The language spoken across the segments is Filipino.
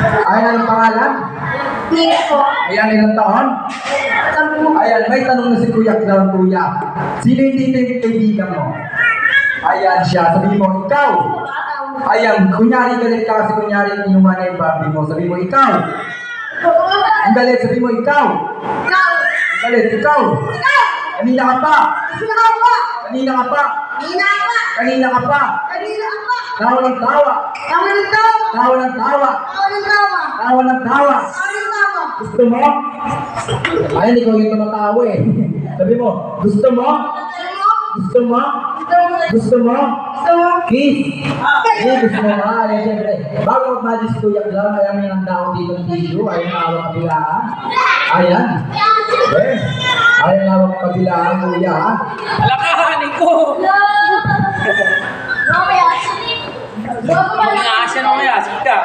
Ayan, anong pangalan? Nico. Ayan, ilang taon? Ayan, may tanong na si Kuya Clown, Kuya. Sino hindi yung kaibigan mo? Ayan siya, sabi mo, ikaw. Ayan, kunyari galit ka kasi kunyari inuman na yung Barbie mo. Sabi mo, ikaw. Ang galit, sabi mo, ikaw. Ang galit, ikaw. Kanina ka pa. Kanina ka pa. Kanina ka pa. Tawa ng tawa. Tawa ng tawa. Tawa ng tawa. Gusto mo? Ayun, ikaw yung tumatawa eh. Sabi mo, gusto mo? Gusto mo? Gusto mo? Kiss? Eh, gusto mo ba? Ayun, siyempre. Bago mag-magic Kuya Clown, ayan may nang dito ng tissue. Ayun, hawak kabilaan. Ayan. Eh, ayun, hawak kabilaan, Kuya. Alakahanin ko! Mga asin mo yan, sika.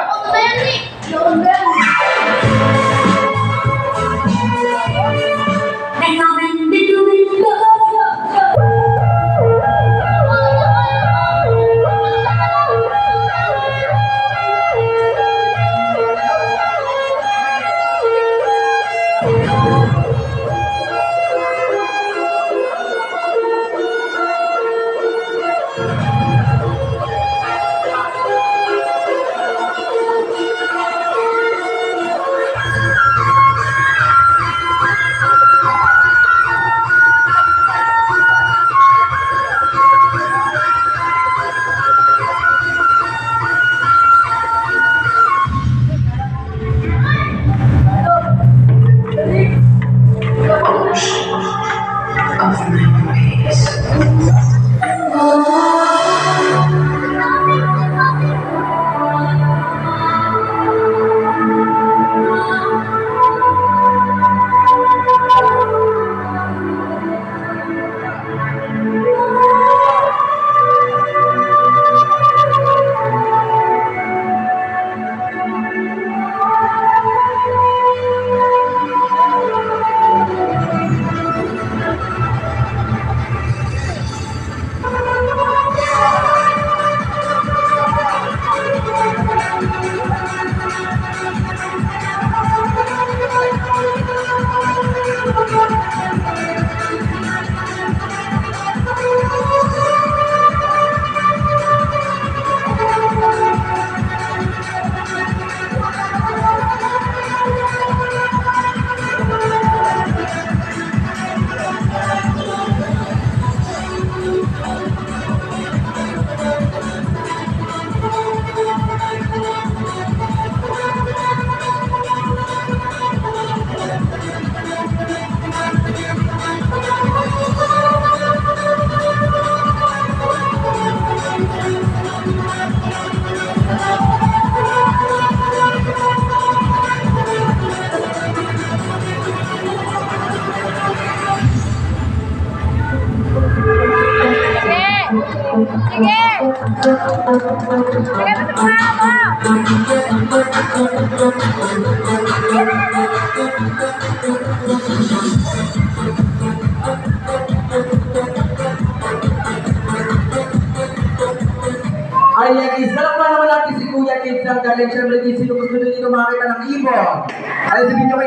Ayan, isa lang pa naman natin si Kuya Kids ang galing. Siyempre, sino gusto nyo dito makakita ng ibon? Ay, sabihin nyo kay